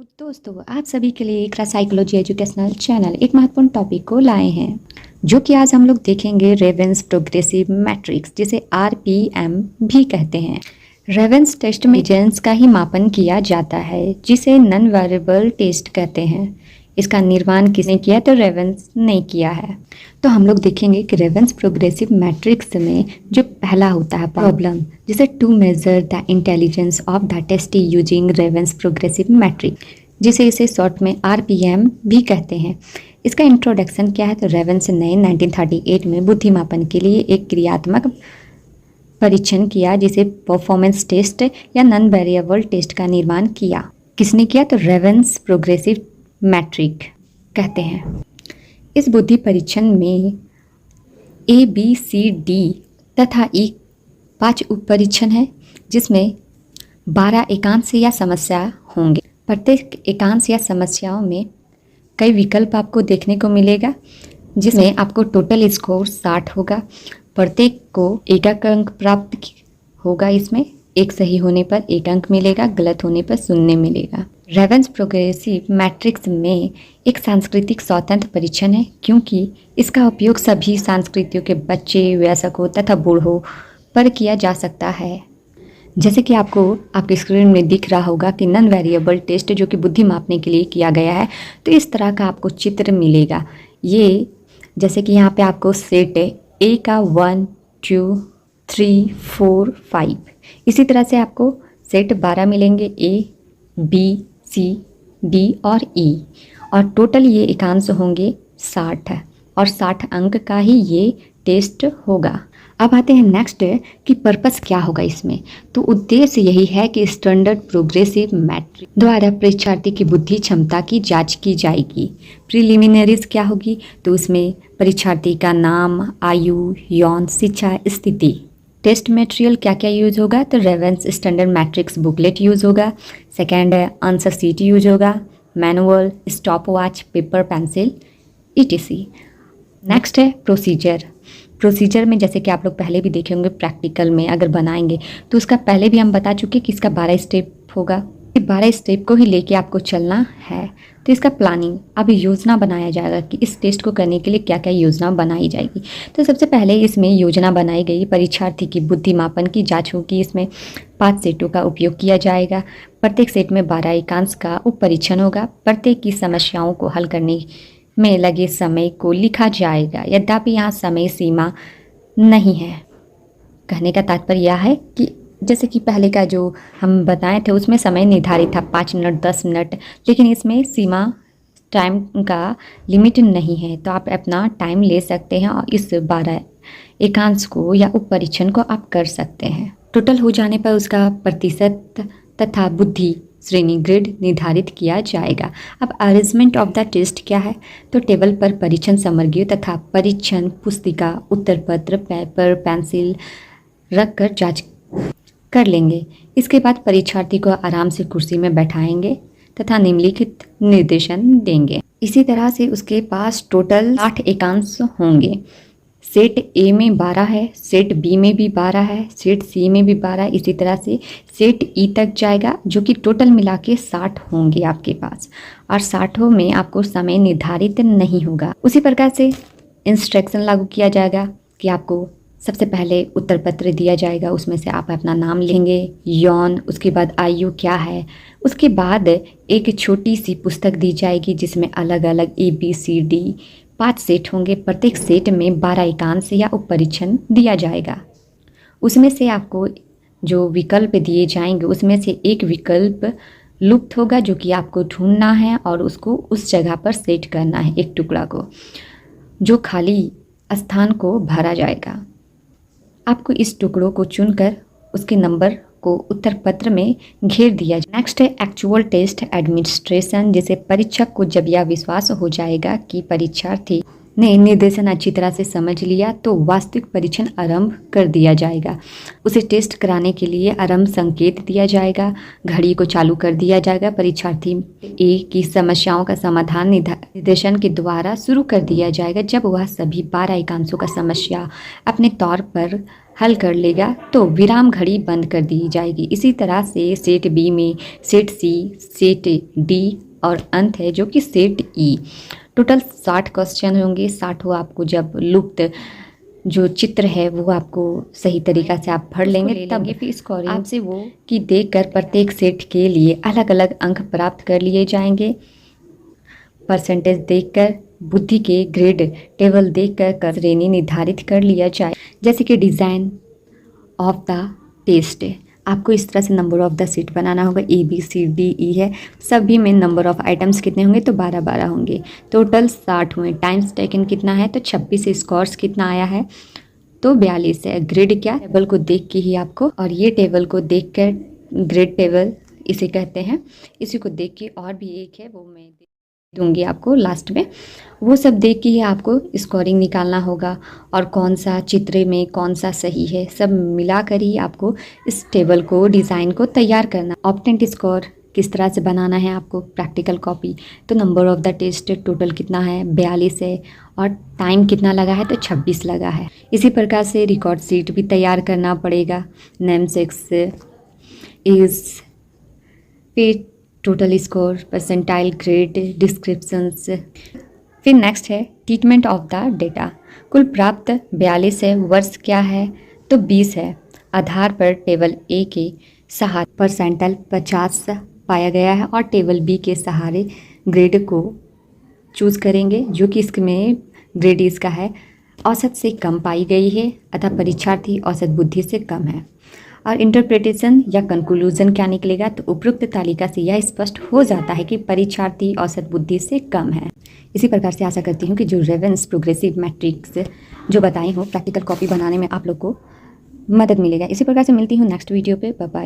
तो दोस्तों आप सभी के लिए एक साइकोलॉजी एजुकेशनल चैनल एक महत्वपूर्ण टॉपिक को लाए हैं जो कि आज हम लोग देखेंगे रेवेंस प्रोग्रेसिव मैट्रिक्स जिसे आरपीएम भी कहते हैं। रेवेंस टेस्ट में इंटेलिजेंस का ही मापन किया जाता है जिसे नॉन वेरिएबल टेस्ट कहते हैं। इसका निर्माण किसने किया तो रेवेंस ने किया है। तो हम लोग देखेंगे कि रेवेंस प्रोग्रेसिव मैट्रिक्स में जो पहला होता है प्रॉब्लम जिसे to measure the intelligence of the testee using Raven's progressive matric जिसे इसे शॉर्ट में आरपीएम भी कहते हैं। इसका इंट्रोडक्शन क्या है तो रेवेंस ने 1938 में बुद्धि मापन के लिए एक क्रियात्मक परीक्षण किया जिसे परफॉर्मेंस टेस्ट या नॉन वेरिएबल टेस्ट का निर्माण किया। किसने किया तो रेवेंस प्रोग्रेसिव मैट्रिक कहते हैं। इस बुद्धि परीक्षण में ए बी सी डी तथा ई 5 उप परीक्षण है जिसमें 12 एकांश या समस्या होंगे। प्रत्येक एकांश या समस्याओं में कई विकल्प आपको देखने को मिलेगा जिसमें आपको टोटल स्कोर 60 होगा। प्रत्येक को एक अंक प्राप्त होगा। इसमें एक सही होने पर 1 अंक मिलेगा, गलत होने पर 0 मिलेगा। रेवेंस प्रोग्रेसिव मैट्रिक्स में एक सांस्कृतिक स्वतंत्र परीक्षण है क्योंकि इसका उपयोग सभी संस्कृतियों के बच्चे, वयस्कों तथा बूढ़ों पर किया जा सकता है। जैसे कि आपको आपकी स्क्रीन में दिख रहा होगा कि नॉन वेरिएबल टेस्ट जो कि बुद्धि मापने के लिए किया गया है, तो इस तरह का आपको चित्र मिलेगा। ये जैसे कि यहाँ पे आपको सेट है ए का 1 2 3 4 5, इसी तरह से आपको सेट 12 मिलेंगे ए बी सी डी और ई, और टोटल ये एकांश होंगे 60 और 60 अंक का ही ये टेस्ट होगा। अब आते हैं नेक्स्ट कि पर्पस क्या होगा इसमें। तो उद्देश्य यही है कि स्टैंडर्ड प्रोग्रेसिव मैट्रिक द्वारा परीक्षार्थी की बुद्धि क्षमता की जांच की जाएगी। प्रिलिमिनरीज क्या होगी तो उसमें परीक्षार्थी का नाम, आयु, यौन, शिक्षा स्थिति। टेस्ट मटेरियल क्या क्या यूज होगा तो ravens standard matrix booklet use होगा। सेकेंड है आंसर शीट यूज होगा, manual, stop watch, paper, pencil etc. Next है प्रोसीजर। प्रोसीजर में जैसे कि आप लोग पहले भी देखे होंगे प्रैक्टिकल में अगर बनाएंगे तो उसका पहले भी हम बता चुके कि इसका 12 स्टेप होगा। 12 स्टेप को ही लेके आपको चलना है। तो इसका प्लानिंग अब योजना बनाया जाएगा कि इस टेस्ट को करने के लिए क्या क्या योजना बनाई जाएगी। तो सबसे पहले इसमें योजना बनाई गई परीक्षार्थी की बुद्धि मापन की जांच होगी। इसमें 5 सेटों का उपयोग किया जाएगा। प्रत्येक सेट में 12 एकांश का उप परीक्षण होगा। प्रत्येक की समस्याओं को हल करने में लगे समय को लिखा जाएगा। यद्यपि यहाँ समय सीमा नहीं है। कहने का तात्पर्य यह है कि जैसे कि पहले का जो हम बताए थे उसमें समय निर्धारित था 5 मिनट 10 मिनट, लेकिन इसमें सीमा टाइम का लिमिट नहीं है। तो आप अपना टाइम ले सकते हैं और इस 12 एकांश को या उप परीक्षण को आप कर सकते हैं। टोटल हो जाने पर उसका प्रतिशत तथा बुद्धि श्रेणी ग्रेड निर्धारित किया जाएगा। अब अरेंजमेंट ऑफ द टेस्ट क्या है तो टेबल पर परीक्षण सामग्री तथा परीक्षण पुस्तिका, उत्तर पत्र, पेपर, पेंसिल रख कर जाँच कर लेंगे। इसके बाद परीक्षार्थी को आराम से कुर्सी में बैठाएंगे तथा निम्नलिखित निर्देशन देंगे। इसी तरह से उसके पास टोटल 60 एकांश होंगे। सेट ए में 12 है, सेट बी में भी 12 है, सेट सी में भी 12 है, इसी तरह से सेट ई तक जाएगा जो कि टोटल मिला के 60 होंगे आपके पास। और 60 में आपको समय निर्धारित नहीं होगा। उसी प्रकार से इंस्ट्रक्शन लागू किया जाएगा कि आपको सबसे पहले उत्तर पत्र दिया जाएगा, उसमें से आप अपना नाम लेंगे, यौन, उसके बाद आयु क्या है, उसके बाद एक छोटी सी पुस्तक दी जाएगी जिसमें अलग अलग A B C D 5 set होंगे। प्रत्येक सेट में 12 एकांश या उप परीक्षण दिया जाएगा। उसमें से आपको जो विकल्प दिए जाएंगे उसमें से एक विकल्प लुप्त होगा जो कि आपको ढूंढना है और उसको उस जगह पर सेट करना है। एक टुकड़ा को जो खाली स्थान को भरा जाएगा। आपको इस टुकड़ों को चुनकर उसके नंबर को उत्तर पत्र में घेर दिया जाए। नेक्स्ट है एक्चुअल टेस्ट एडमिनिस्ट्रेशन, जिसे परीक्षक को जब यह विश्वास हो जाएगा कि परीक्षार्थी ने निर्देशन अच्छी तरह से समझ लिया तो वास्तविक परीक्षण आरंभ कर दिया जाएगा। उसे टेस्ट कराने के लिए आरंभ संकेत दिया जाएगा, घड़ी को चालू कर दिया जाएगा। परीक्षार्थी ए की समस्याओं का समाधान निर्देशन के द्वारा शुरू कर दिया जाएगा जब वह सभी 12 एकांशों का समस्या अपने तौर पर हल कर लेगा तो विराम घड़ी बंद कर दी जाएगी। इसी तरह से सेट बी में सेट सी, सेट डी और अंत है जो कि सेट ई। टोटल 60 क्वेश्चन होंगे। 60 आपको जब लुप्त जो चित्र है वो आपको सही तरीक़ा से आप पढ़ लेंगे तब फिर स्कोरिंग आपसे वो कि देखकर प्रत्येक सेट के लिए अलग अलग अंक प्राप्त कर लिए जाएंगे। परसेंटेज देखकर, बुद्धि के ग्रेड टेबल देखकर श्रेणी निर्धारित कर लिया जाए। जैसे कि डिज़ाइन ऑफ द टेस्ट, आपको इस तरह से नंबर ऑफ द सीट बनाना होगा। A B C D E है, सभी में नंबर ऑफ आइटम्स कितने होंगे तो 12-12 होंगे। टोटल 60 हुए। टाइम्स टेकन कितना है तो 26। स्कोर्स कितना आया है तो 42 है। ग्रेड क्या, टेबल को देख के ही आपको, और ये टेबल को देख कर ग्रेड टेबल इसे कहते हैं। इसी को देख के और भी एक है वो मैं दूंगी आपको लास्ट में, वो सब देख के ही आपको स्कोरिंग निकालना होगा और कौन सा चित्र में कौन सा सही है सब मिलाकर ही आपको इस टेबल को डिज़ाइन को तैयार करना। ऑप्टेंट स्कोर किस तरह से बनाना है आपको, प्रैक्टिकल कॉपी तो number of the test total कितना है 42 है और टाइम कितना लगा है तो 26 लगा है। इसी प्रकार से रिकॉर्ड सीट भी तैयार करना पड़ेगा। नेम सेक्स इज फिर total score, percentile grade, descriptions. फिर नेक्स्ट है ट्रीटमेंट ऑफ द डेटा। कुल प्राप्त 42 है, वर्ष क्या है तो 20 है। आधार पर टेबल ए के सहारे परसेंटाइल 50 पाया गया है और टेबल बी के सहारे ग्रेड को चूज़ करेंगे जो कि इसमें ग्रेड इसका है औसत से कम पाई गई है, अतः परीक्षार्थी औसत बुद्धि से कम है। और इंटरप्रिटेशन या कंक्लूजन क्या निकलेगा तो उपरोक्त तालिका से यह स्पष्ट हो जाता है कि परीक्षार्थी औसत बुद्धि से कम है। इसी प्रकार से आशा करती हूँ कि जो रेवेन्स प्रोग्रेसिव मैट्रिक्स जो बताई हूँ प्रैक्टिकल कॉपी बनाने में आप लोग को मदद मिलेगा। इसी प्रकार से मिलती हूँ नेक्स्ट वीडियो पे। Bye bye.